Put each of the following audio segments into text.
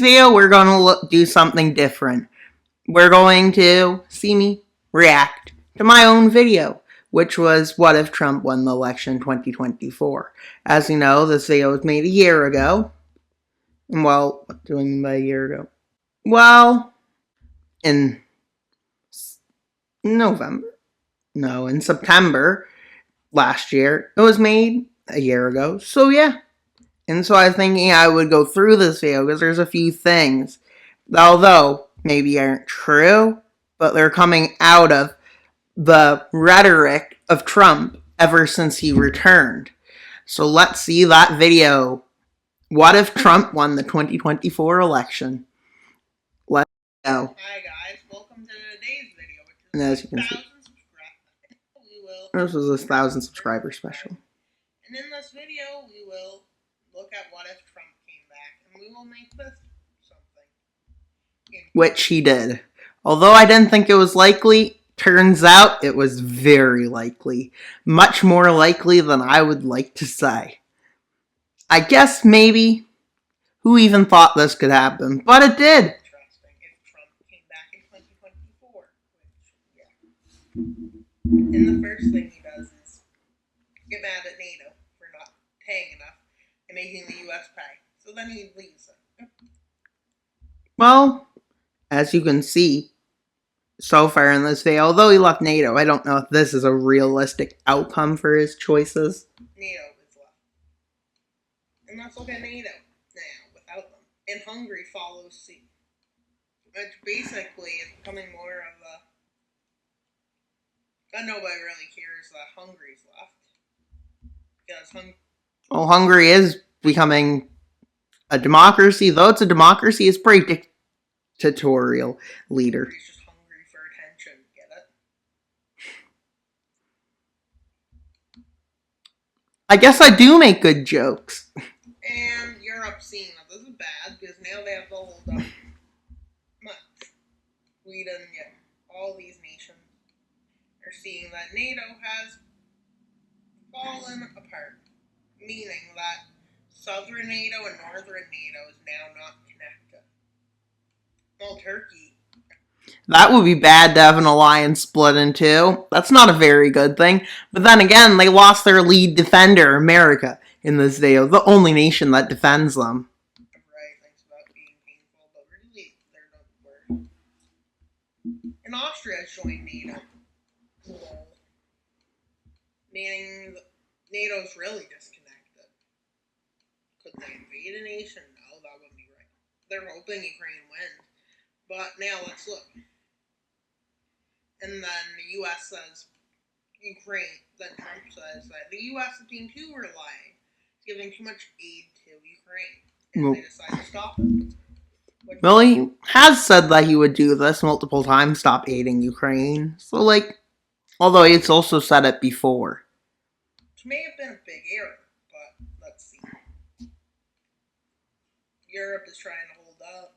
video, we're going to do something different. We're going to see me react to my own video, which was what if Trump won the election in 2024. As you know, this video was made a year ago. Well, what do I mean by a year ago? Well, in November. No, in September last year. It was made a year ago. So yeah. And so I was thinking I would go through this video because there's a few things, although maybe aren't true, but they're coming out of the rhetoric of Trump ever since he returned. So let's see that video. What if Trump won the 2024 election? Let's go. Hi guys, welcome to today's video, which is and as you can see, this was a 1,000 subscriber special. And in this video, we will look at what if Trump came back, and we will make this something. Which he did. Although I didn't think it was likely, turns out it was very likely. Much more likely than I would like to say. I guess maybe. Who even thought this could happen? But it did. Interesting if Trump came back in 2024. And the first thing he does is get mad at NATO for not paying enough and making the U.S. pay. So then he leaves it. Well, as you can see, so far in this video, although he left NATO, I don't know if this is a realistic outcome for his choices. NATO is left. And let's look at NATO now, without them. And Hungary follows suit. Which basically is becoming more of a... nobody really cares that Hungary's left. Because Hungary is becoming a democracy. Though it's a democracy, it's pretty dictatorial leader. Hungary's just hungry for attention. Get it? I guess I do make good jokes. And Europe seeing that this is bad, because now they have to hold up Sweden, yeah, all these nations are seeing that NATO has fallen apart, meaning that southern NATO and northern NATO is now not connected. Well, Turkey. That would be bad to have an alliance split in two. That's not a very good thing. But then again, they lost their lead defender, America, in this video, the only nation that defends them. Right, thanks about being painful, but really, they're not worth. And Austria has joined NATO. Meaning NATO's really disconnected. Could they invade a nation? No, that wouldn't be right. They're hoping Ukraine wins. But now let's look. And then the U.S. says Ukraine. Then Trump says that the U.S. is being too reliant, giving too much aid to Ukraine. And they decide to stop it. Well, he has said that he would do this multiple times, stop aiding Ukraine. So, like, although he's also said it before. Which may have been a big error, but let's see. Europe is trying to hold up.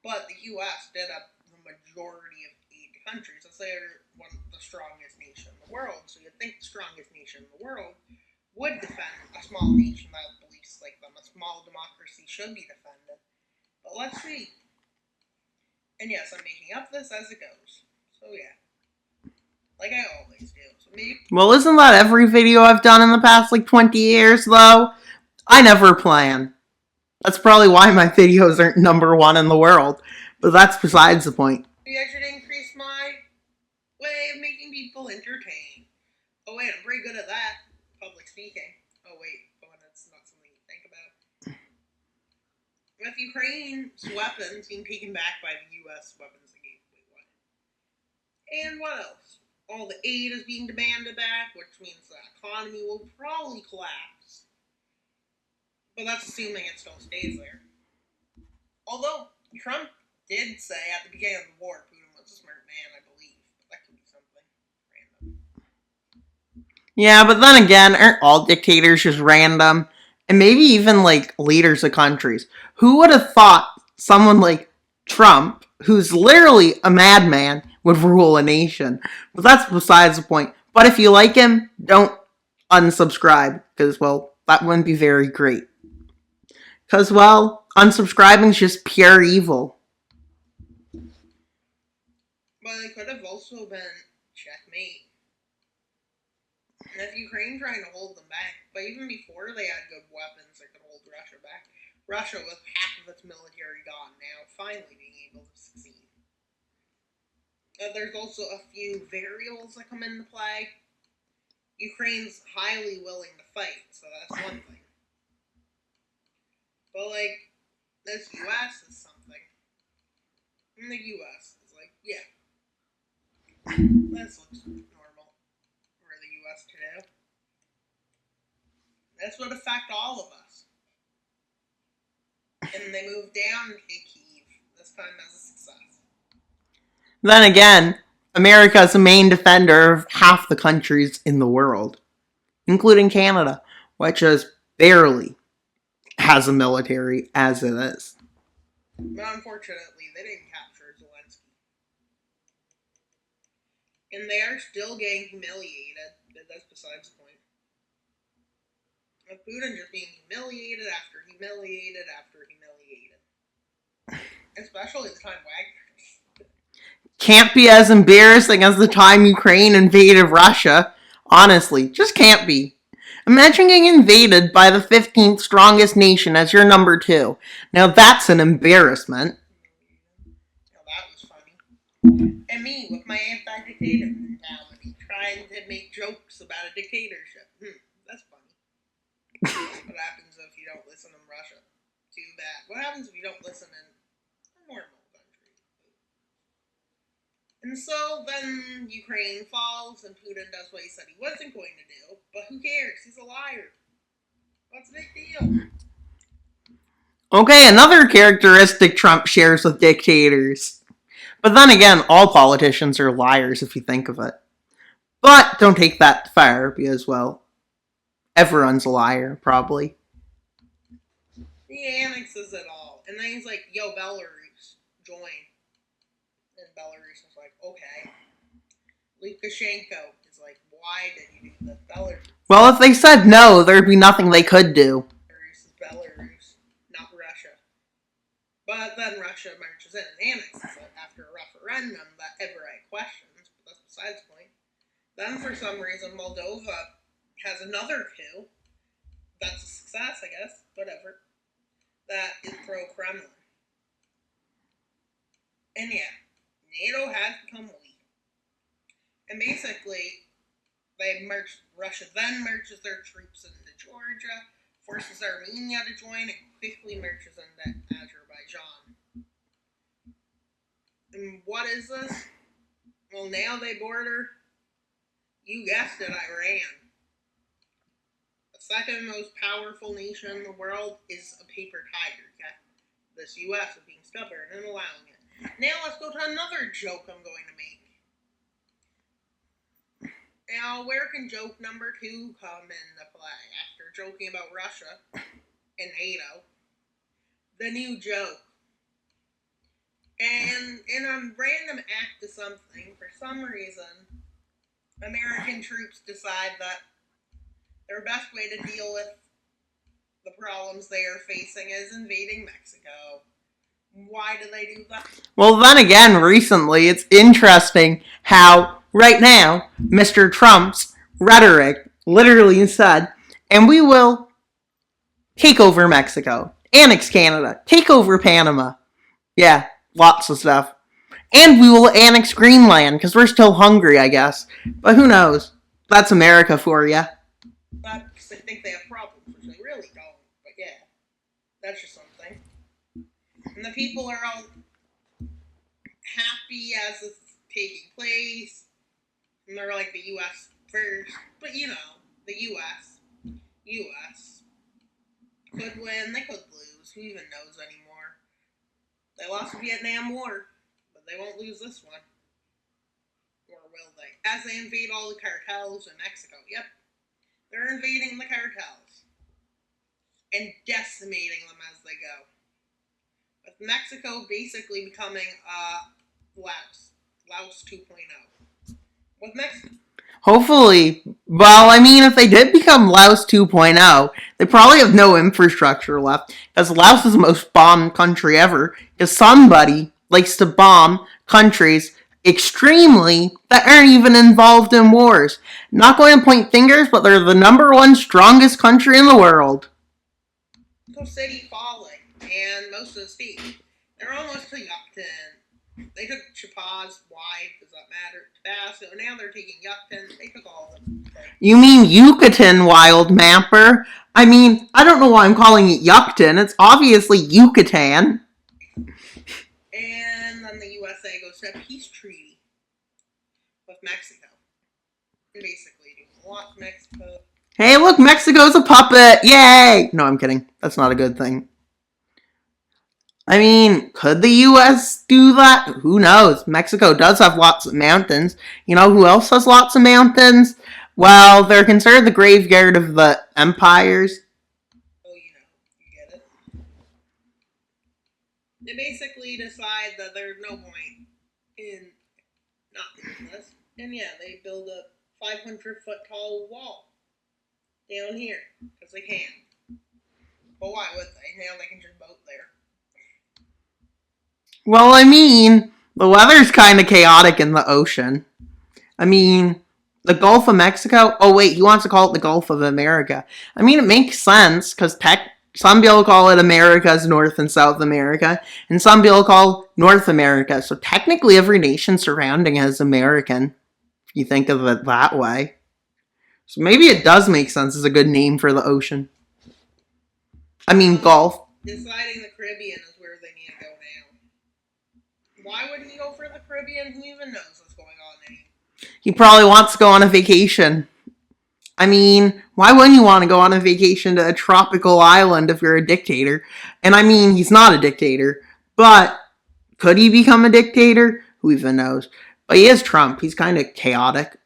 But the U.S. did up the majority of aid to countries. Let's say they're one of the strongest nation in the world. So you'd think the strongest nation in the world would defend a small nation that believes like them. A small democracy should be defended. But let's see. And yes, I'm making up this as it goes. So yeah. Like I always do. So maybe. Well, isn't that every video I've done in the past, like, 20 years, though? I never plan. That's probably why my videos aren't #1 in the world. But that's besides the point. Maybe I should increase my way of making people entertained. Oh wait, I'm pretty good at that. Public speaking. Oh wait, that's not something you think about. With Ukraine's weapons being taken back by the U.S. weapons they gave. Wait, what? And what else? All the aid is being demanded back, which means the economy will probably collapse. But that's assuming it still stays there. Although, Trump did say at the beginning of the war, Putin was a smart man, I believe. But that could be something random. Yeah, but then again, aren't all dictators just random? And maybe even, like, leaders of countries. Who would have thought someone like Trump, who's literally a madman, would rule a nation? But that's besides the point. But if you like him, don't unsubscribe. Because, well, that wouldn't be very great. Because, well, Unsubscribing is just pure evil. But it could have also been checkmate. And if Ukraine trying to hold them back, but even before they had good weapons that could hold Russia back, Russia with half of its military gone now, finally being able to succeed. There's also a few variables that come into play. Ukraine's highly willing to fight, so that's one thing. But like, this US is something. And the US is like, yeah, this looks normal for the US to do. This would affect all of us. And they moved down to Kyiv, this time as a success. Then again, America is the main defender of half the countries in the world, including Canada, which is barely has a military as it is. But unfortunately, they didn't capture Zelensky. And they are still getting humiliated, but that's besides the point. With Putin just being humiliated after humiliated after humiliated. Especially the time Wagner. Can't be as embarrassing as the time Ukraine invaded Russia. Honestly, just can't be. Imagine getting invaded by the 15th strongest nation as your number 2. Now that's an embarrassment. Now that was funny. And me with my anti-dictator mentality, trying to make jokes about a dictatorship. That's funny. What happens if you don't listen in Russia? Too bad. What happens if you don't listen in a normal country? And so then Ukraine falls and Putin does what he said he wasn't going to do. But who cares? He's a liar. What's the big deal? Okay, another characteristic Trump shares with dictators. But then again, all politicians are liars if you think of it. But don't take that far because, well, everyone's a liar, probably. He annexes it all. And then he's like, yo, Belarus, join. And Belarus is like, okay. Lukashenko is like, why did you do this? Belarus. Well, if they said no, there'd be nothing they could do. Belarus is Belarus, not Russia. But then Russia marches in and annexes it after a referendum that everybody questions, but that's besides the point. Then for some reason Moldova has another coup. That's a success, I guess. Whatever. That is pro-Kremlin. And yeah, NATO has become weak. And basically, Russia then marches their troops into Georgia, forces Armenia to join, and quickly marches into Azerbaijan. And what is this? Well, now they border, you guessed it, Iran. The second most powerful nation in the world is a paper tiger, okay? This US is being stubborn and allowing it. Now let's go to another joke I'm going to make. Now, where can joke number 2 come into play after joking about Russia and NATO? The new joke. And in a random act of something, for some reason, American troops decide that their best way to deal with the problems they are facing is invading Mexico. Why do they do that? Well, then again, recently, it's interesting how, right now, Mr. Trump's rhetoric literally said, and we will take over Mexico, annex Canada, take over Panama. Yeah, lots of stuff. And we will annex Greenland, because we're still hungry, I guess. But who knows? That's America for you. That's, they think they have problems, which they really don't. But yeah, that's just something. And the people are all happy as it's taking place. And they're like the US first. But you know, the US could win, they could lose. Who even knows anymore? They lost the Vietnam War, but they won't lose this one. Or will they? As they invade all the cartels in Mexico. Yep. They're invading the cartels. And decimating them as they go. With Mexico basically becoming Laos 2.0. With Mexico. Hopefully. Well, I mean, if they did become Laos 2.0, they probably have no infrastructure left, because Laos is the most bombed country ever, because somebody likes to bomb countries extremely that aren't even involved in wars. Not going to point fingers, but they're the number one strongest country in the world. City falling, and most of the state. They're almost to Yucatan. They took Chapaz. Why does that matter? Tabasco. Now they're taking Yucatan. They took all of them. You mean Yucatan, wild mapper? I mean, I don't know why I'm calling it Yucatan. It's obviously Yucatan. And then the USA goes to a peace treaty with Mexico. Basically, doing a lot to Mexico. Hey, look, Mexico's a puppet! Yay! No, I'm kidding. That's not a good thing. I mean, could the US do that? Who knows? Mexico does have lots of mountains. You know who else has lots of mountains? Well, they're considered the graveyard of the empires. Oh, you get it. They basically decide that there's no point in not doing this. And yeah, they build a 500-foot tall wall down here because they can. But why would they? Now they can just boat there. Well, I mean, the weather's kind of chaotic in the ocean. I mean, the Gulf of Mexico. Oh wait, he wants to call it the Gulf of America. I mean, it makes sense because some people call it America's North and South America, and some people call North America. So technically, every nation surrounding it is American. If you think of it that way, so maybe it does make sense as a good name for the ocean. I mean, Gulf. Deciding the Caribbean is where they need to go now. Why wouldn't he go for the Caribbean? Who even knows what's going on anymore? He probably wants to go on a vacation. I mean, why wouldn't you want to go on a vacation to a tropical island if you're a dictator? And I mean, he's not a dictator, but could he become a dictator? Who even knows? But he is Trump. He's kind of chaotic.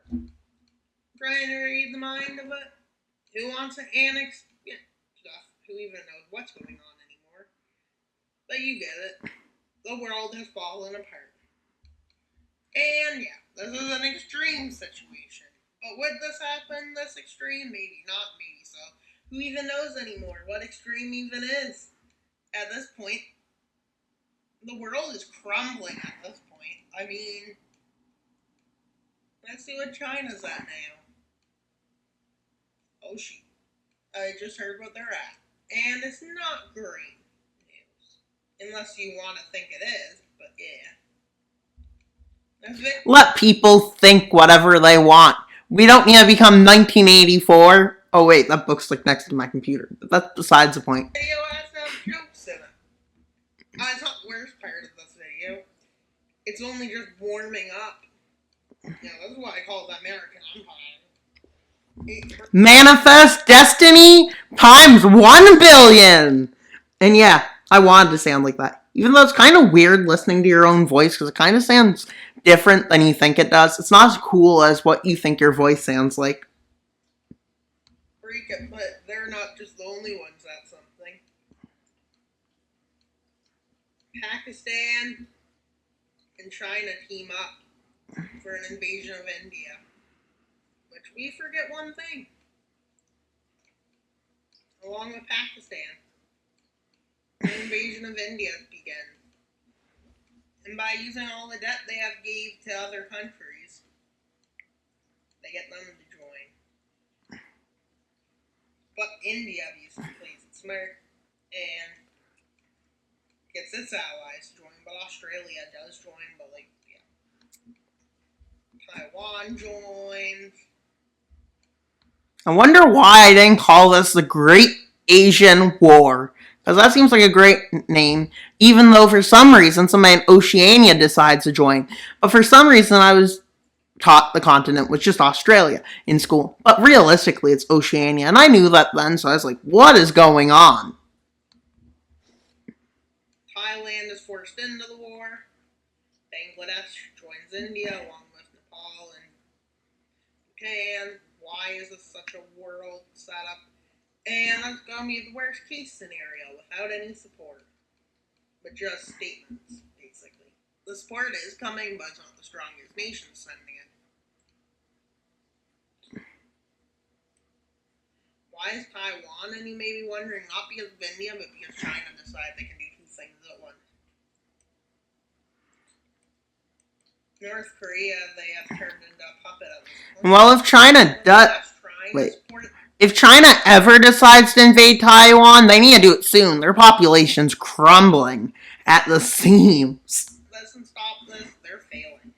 Trying to read the mind of it. Who wants to annex stuff? Who even knows what's going on anymore? But you get it. The world has fallen apart. And yeah, this is an extreme situation. But would this happen this extreme? Maybe not, maybe so. Who even knows anymore what extreme even is? At this point, the world is crumbling at this point. I mean, let's see what China's at now. Oh shoot. I just heard what they're at. And it's not great news. Unless you want to think it is, but yeah. Let people think whatever they want. We don't need to become 1984. Oh wait, that book's like next to my computer. But that's besides the point. Video has no jokes in it. It's not the worst part of this video. It's only just warming up. Yeah, that's why I call it the American Empire. Manifest destiny times 1 billion. And yeah, I wanted to sound like that. Even though it's kind of weird listening to your own voice because it kind of sounds different than you think it does. It's not as cool as what you think your voice sounds like. But they're not just the only ones at something. Pakistan and China team up for an invasion of India. Which we forget one thing. Along with Pakistan, the invasion of India begins. And by using all the debt they have gave to other countries, they get them to join. But India obviously plays it smart and gets its allies to join, but Australia does join, but like, yeah. Taiwan joins. I wonder why I didn't call this the Great Asian War. Because that seems like a great name, even though for some reason somebody in Oceania decides to join. But for some reason I was taught the continent was just Australia in school. But realistically it's Oceania, and I knew that then, so I was like, what is going on? Thailand is forced into the war. Bangladesh joins India along with Nepal and Bhutan. Why is this such a world setup? And that's going to be the worst case scenario without any support. But just statements, basically. The support is coming, but it's not the strongest nation sending it. Why is Taiwan? And you may be wondering, not because of India, but because China decided they can do two things at once. North Korea, they have turned into a puppet of this. Well, if China does... Wait. If China ever decides to invade Taiwan, they need to do it soon. Their population's crumbling at the seams. Doesn't stop this, they're failing.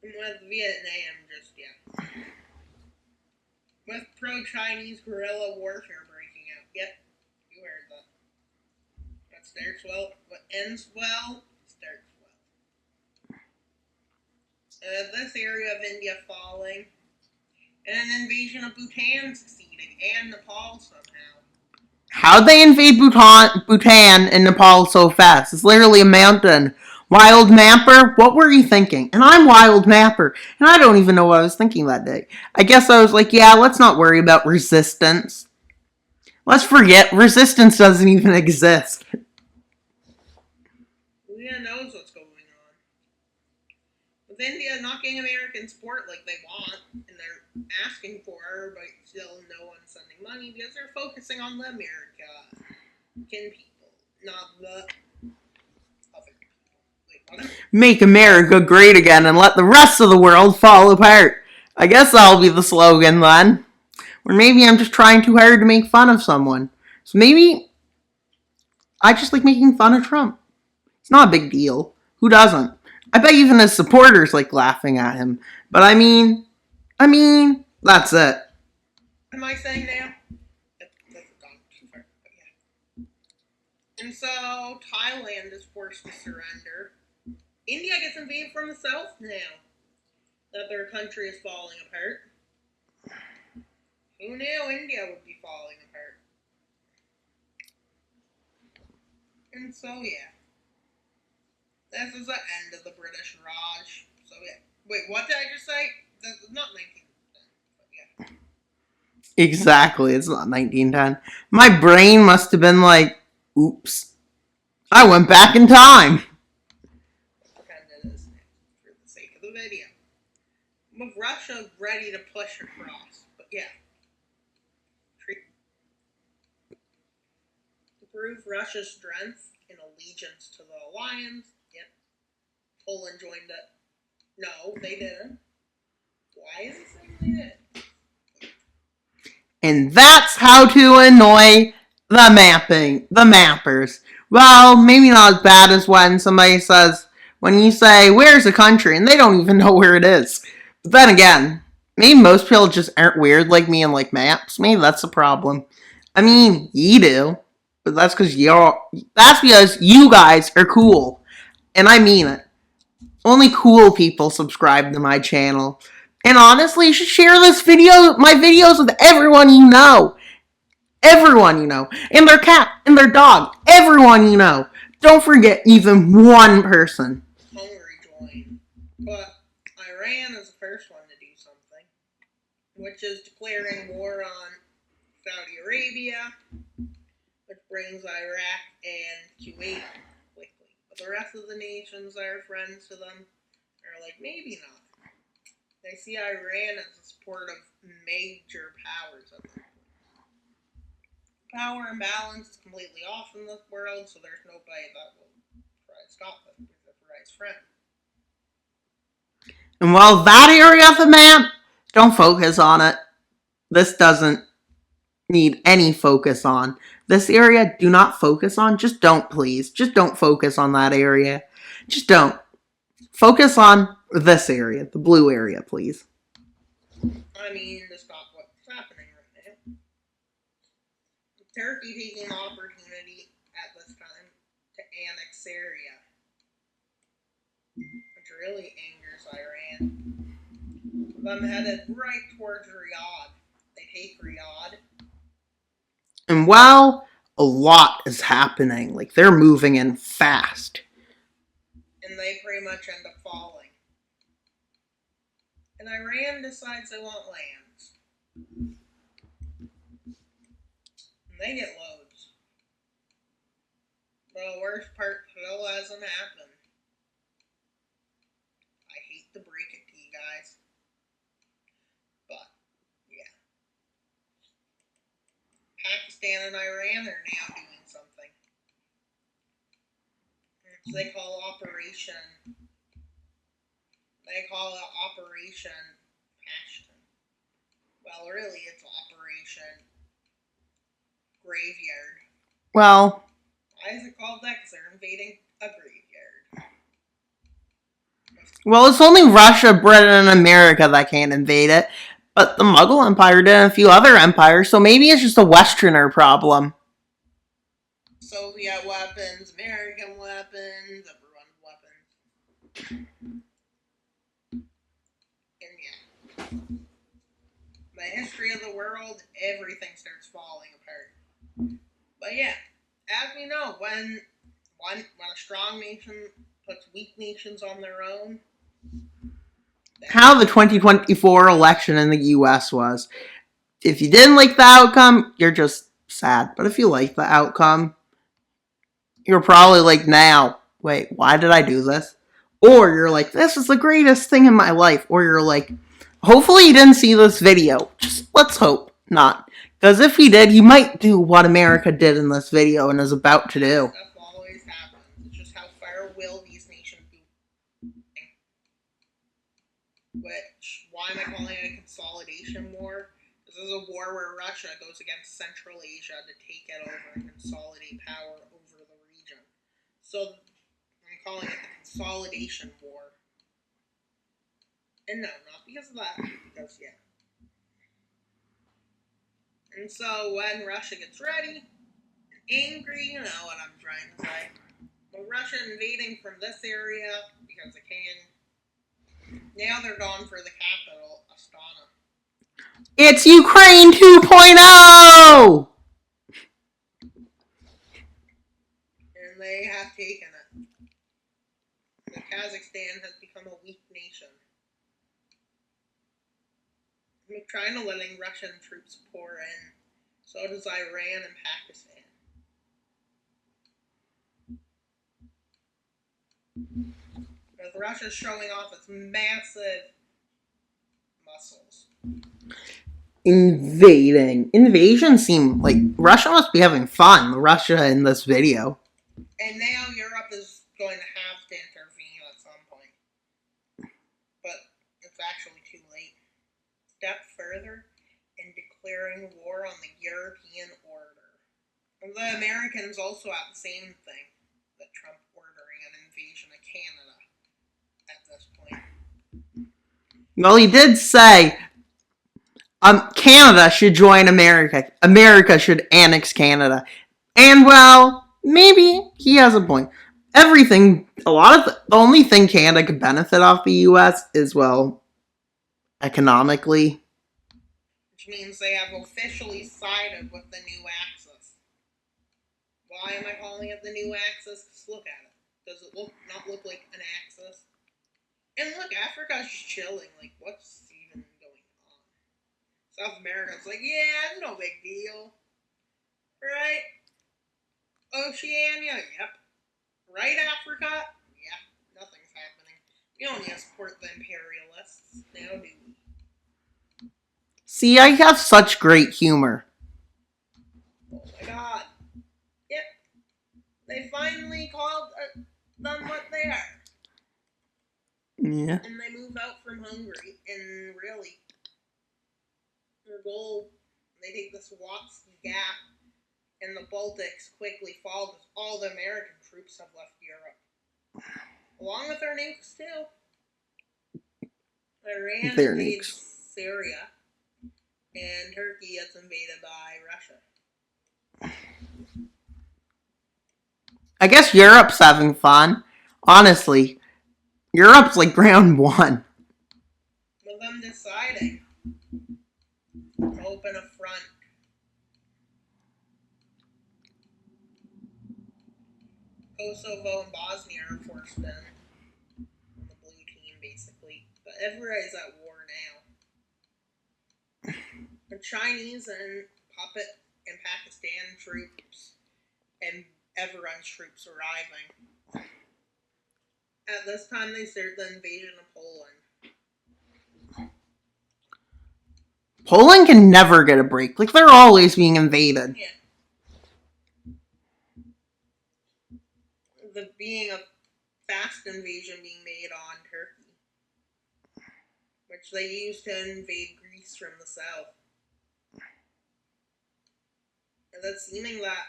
And with Vietnam, just yet. With pro-Chinese guerrilla warfare breaking out. Yep, you heard that. That starts well. What ends well, starts well. This area of India falling. And an invasion of Bhutan succeeding. And Nepal somehow. How'd they invade Bhutan and Nepal so fast? It's literally a mountain. Wild Mapper, what were you thinking? And I'm Wild Mapper, and I don't even know what I was thinking that day. I guess I was like, yeah, let's not worry about resistance. Let's forget resistance doesn't even exist. India knows what's going on. With India not getting American support like they want, and they're asking for, but still no one's sending money because they're focusing on the American people, not the other people. Wait, Make America great again and let the rest of the world fall apart. I guess that'll be the slogan then. Or maybe I'm just trying too hard to make fun of someone. So maybe I just like making fun of Trump. It's not a big deal. Who doesn't? I bet even his supporters like laughing at him. But I mean, that's it. Am I saying now? That's gone too far, but yeah. And so Thailand is forced to surrender. India gets invaded from the south now that their country is falling apart. Who knew India would be falling apart? And so yeah. This is the end of the British Raj. So yeah. Wait, what did I just say? That's not 1910. But yeah. Exactly, it's not 1910. My brain must have been like, oops. I went back in time. Pretend it is for the sake of the video. With Russia ready to push across. But yeah. To prove Russia's strength and allegiance to the alliance, yep. Poland joined it. No, they didn't. Why is it saying they did? And that's how to annoy the mappers. Well, maybe not as bad as when somebody says, when you say, where's a country? And they don't even know where it is. But then again, maybe most people just aren't weird like me and like maps. Maybe that's the problem. I mean, you do. But that's because you guys are cool. And I mean it. Only cool people subscribe to my channel. And honestly, you should share my videos with everyone you know. Everyone you know. And their cat, and their dog. Everyone you know. Don't forget even one person. Hungary joined. But Iran is the first one to do something. Which is declaring war on Saudi Arabia. Which brings Iraq and Kuwait quickly. But the rest of the nations that are friends to them are like, maybe not. They see Iran as a support of major powers of them. Power imbalance is completely off in this world, so there's nobody that will try to stop them except for his friend. And while that area of the map, don't focus on it. This doesn't need any focus on. This area, do not focus on. Just don't, please. Just don't focus on that area. Just don't. Focus on this area, the blue area, please. I mean, to stop what's happening right now. Turkey taking the opportunity at this time to annex Syria, which really angers Iran. Them headed right towards Riyadh. They take Riyadh. And while a lot is happening, like they're moving in fast. And they pretty much end up falling. And Iran decides they want lands. And they get loads. But the worst part still hasn't happened. I hate to break it to you guys. Pakistan and Iran are now doing something. So they call Operation Passion. Well, really, it's Operation Graveyard. Well, why is it called that? Because they're invading a graveyard. Well, it's only Russia, Britain, and America that can't invade it. But the Mughal Empire did and a few other empires, so maybe it's just a Westerner problem. Soviet weapons, American weapons, everyone's weapons. And yeah. The history of the world, everything starts falling apart. But yeah, as we know, when a strong nation puts weak nations on their own, how the 2024 election in the US was. If you didn't like the outcome, you're just sad. But if you like the outcome, you're probably like, now, wait, why did I do this? Or you're like, this is the greatest thing in my life. Or you're like, hopefully you didn't see this video. Just let's hope not. Because if he did, he might do what America did in this video and is about to do. Stuff always happens. It's just how far will these nations be. Which, why am I calling it a consolidation war? This is a war where Russia goes against Central Asia to take it over and consolidate power over the region. So, I'm calling it the consolidation war. And no, not because of that, because yeah. And so when Russia gets ready, angry, you know what I'm trying to say. But Russia invading from this area because they can. Now they're going for the capital, Astana. It's Ukraine 2.0! And they have taken it. And Kazakhstan has become a weak nation. They're trying to letting Russian troops pour in. So does Iran and Pakistan. Because Russia's showing off its massive muscles. Invasion seemed like Russia must be having fun. Russia in this video. And now Europe is going to have to intervene at some point. But it's actually too late. Step further in declaring war on the European order. And the Americans also have the same thing. That Trump ordering an invasion of Canada at this point. Well, he did say Canada should join America. America should annex Canada. And, well, maybe he has a point. The only thing Canada could benefit off the U.S. is, well, economically. Which means they have officially sided with the new Axis. Why am I calling it the new Axis? Just look at it. Does it not look like an axis? And look, Africa's just chilling. Like, what's even going on? South America's like, yeah, it's no big deal. Right? Oceania, yep. Right, Africa? Yeah, nothing's happening. We don't need to support the imperialists. Now do we? See, I have such great humor. Oh my god. Yep. They finally called them what they are. Yeah. And they move out from Hungary. And really, their goal, they take the Swatsky Gap, and the Baltics quickly fall because all the American troops have left Europe. Along with their nukes, too. Iran invades Syria, and Turkey gets invaded by Russia. I guess Europe's having fun. Honestly, Europe's like round one. With them deciding to open a front. Kosovo and Bosnia are forced in. On the blue team, basically. But everybody's at war now. The Chinese and puppet and Pakistan troops and everyone's troops arriving. At this time, they start the invasion of Poland. Poland can never get a break. Like, they're always being invaded. Yeah. the being a fast invasion being made on Turkey, which they used to invade Greece from the south. And that's seeming that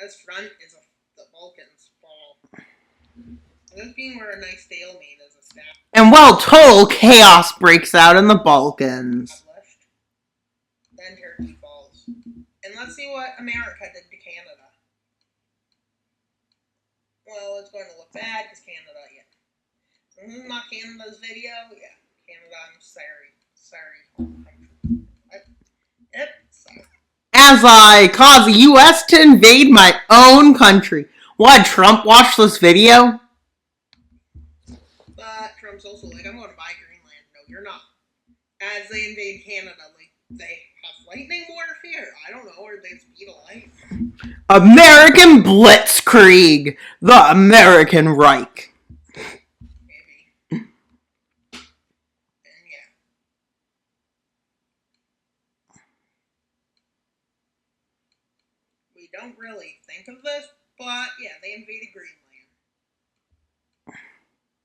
as front is the Balkans fall. This being where a nice stalemate is established. And while total chaos breaks out in the Balkans. Then Turkey falls. And let's see what America did to Canada. Well, it's going to look bad because Canada, yeah. So this is not Canada's video. Yeah, Canada, I'm sorry. Yep, sorry. As I cause the U.S. to invade my own country. Why, Trump watch this video? But Trump's also like, I'm going to buy Greenland. No, you're not. As they invade Canada, like, they have lightning warfare. I don't know, or they speed of light. American Blitzkrieg. The American Reich. Maybe. And yeah. We don't really think of this, but yeah, they invaded Greenland.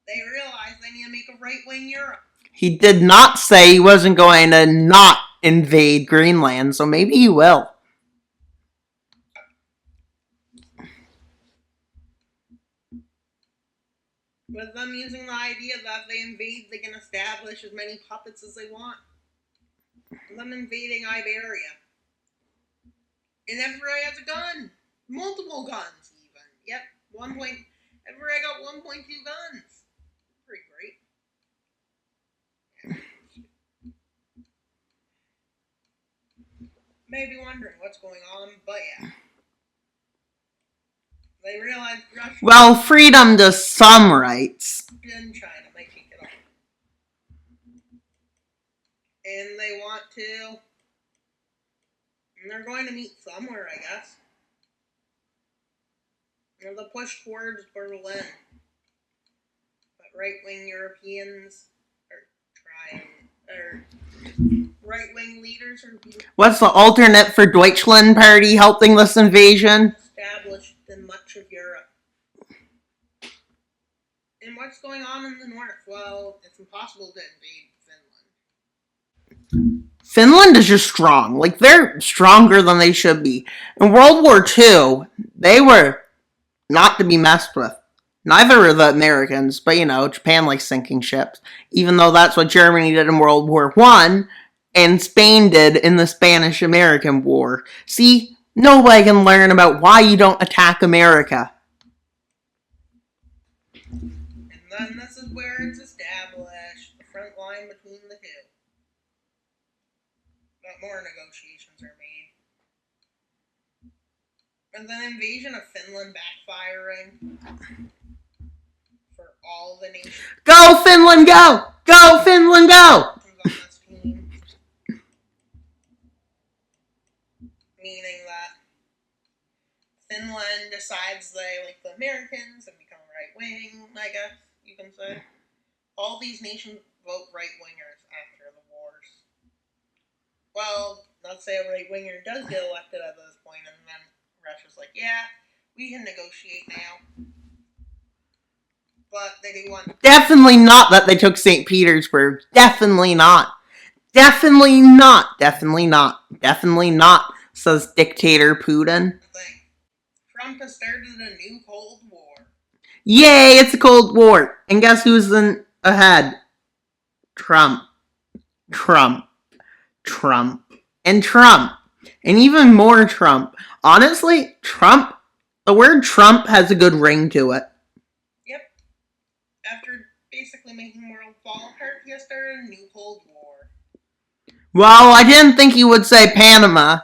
They realized they need to make a right-wing Europe. He did not say he wasn't going to not invade Greenland, so maybe he will. With them using the idea that if they invade, they can establish as many puppets as they want. With them invading Iberia. And everybody has a gun. Multiple guns, even. Yep, everybody got 1.2 guns. Pretty great. Maybe wondering what's going on, but yeah. They realized Russia. Well, freedom to some rights. In China, they kick it off. And they want to. And they're going to meet somewhere, I guess. And they'll push towards Berlin. But right-wing Europeans are trying. Right-wing leaders are being. What's the alternate for Deutschland Party helping this invasion? Established in much of Europe. And what's going on in the north? Well, it's impossible to invade Finland. Finland is just strong. Like, they're stronger than they should be. In World War II, they were not to be messed with. Neither were the Americans, but Japan likes sinking ships. Even though that's what Germany did in World War I, and Spain did in the Spanish-American War. See, nobody can learn about why you don't attack America. And then this is where it's established, the front line between the two. But more negotiations are made. And then invasion of Finland backfiring for all the nations. Go Finland, go! Go Finland, go! On this team. Meaning that Finland decides they like the Americans and become right-wing, I guess you can say. All these nations vote right-wingers after the wars. Well, let's say a right-winger does get elected at this point, and then Russia's like, yeah, we can negotiate now. But they do want... Definitely not that they took St. Petersburg. Definitely not. Definitely not. Definitely not. Definitely not, says dictator Putin. Trump has started a new Cold War. Yay, it's a Cold War. And guess who's ahead? Trump. Trump. Trump. And Trump. And even more Trump. Honestly, Trump, the word Trump has a good ring to it. Yep. After basically making the world fall apart, he has started a new Cold War. Well, I didn't think you would say Panama.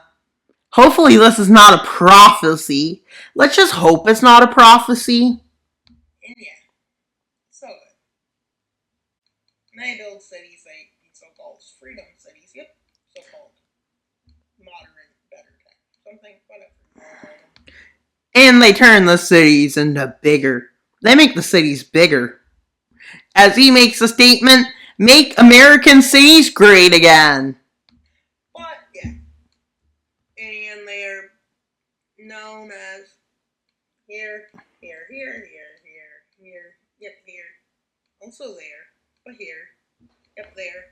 Hopefully this is not a prophecy. Let's just hope it's not a prophecy. And yeah. So good. And they build cities, these so-called freedom cities. Yep. So-called modern, better tech. Something, whatever. And they turn the cities into bigger. They make the cities bigger. As he makes a statement, make American cities great again. But, yeah. And they are known as Here, here, here, here, here, here. Yep, here. Also there. But here. Yep, there.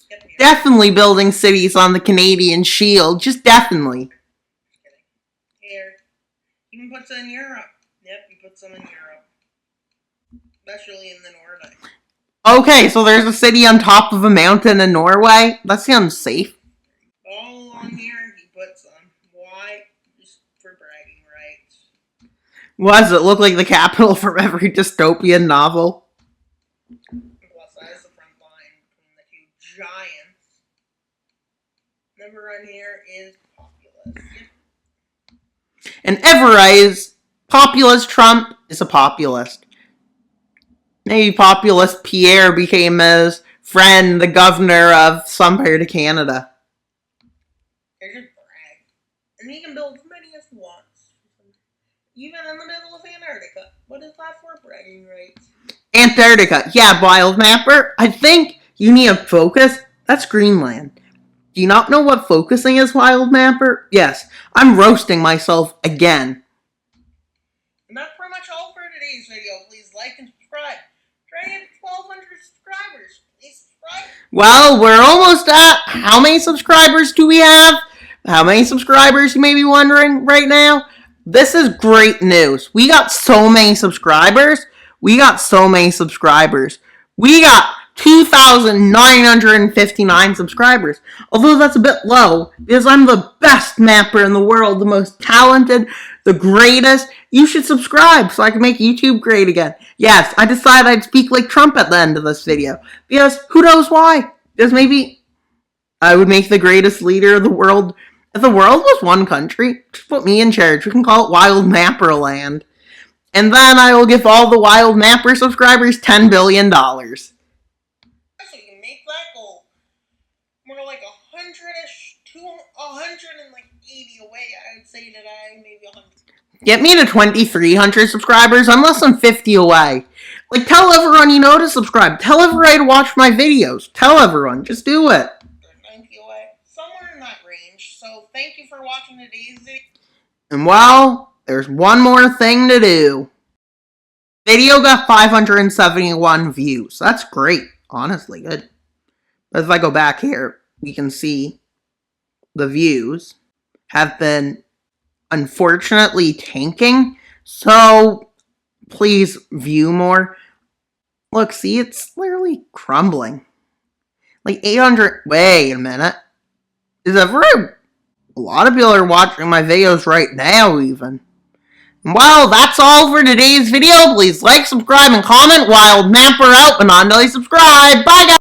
Yep, here. Definitely building cities on the Canadian Shield. Just definitely. Just kidding. Here. Even put some in Europe. Yep, you put some in Europe. Especially in the Nordic. Okay, so there's a city on top of a mountain in Norway. That sounds safe. All along here, he put some. Why? Just for bragging rights. Why does it look like the capital from every dystopian novel? Plus, that is the front line between the two giants. Number one here is populist. And Everrise, populist Trump is a populist. Maybe populist Pierre became his friend, the governor of some part of Canada. They just brag. And he can build as many as he wants. Even in the middle of Antarctica. What is that for? Bragging rights. Antarctica. Yeah, Wild Mapper. I think you need a focus. That's Greenland. Do you not know what focusing is, Wild Mapper? Yes, I'm roasting myself again. And that's pretty much all for today's video. Please like and subscribe. Try to get 1,200 subscribers. Please subscribe. Well, we're almost at... How many subscribers do we have? How many subscribers, you may be wondering right now? This is great news. We got so many subscribers. We got 2,959 subscribers. Although that's a bit low, because I'm the best mapper in the world, the most talented, the greatest. You should subscribe so I can make YouTube great again. Yes, I decided I'd speak like Trump at the end of this video. Because who knows why? Because maybe I would make the greatest leader of the world. If the world was one country, just put me in charge. We can call it Wild Mapper Land. And then I will give all the Wild Mapper subscribers $10 billion. So you can make that goal. More like 100-ish, 180 away, I would say today, maybe 100. Get me to 2,300 subscribers. I'm less than 50 away. Like, tell everyone you know to subscribe. Tell everyone to watch my videos. Tell everyone. Just do it. 90 away. Somewhere in that range. So thank you for watching today's video. And well, there's one more thing to do. Video got 571 views. That's great. Honestly, good. But if I go back here, we can see the views have been unfortunately tanking. So please view more. Look, see, it's literally crumbling. Like 800. Wait a minute. Is that right? A lot of people are watching my videos right now, even. Well, that's all for today's video. Please like, subscribe, and comment. Wild Mapper out, but not until you subscribe. Bye, guys!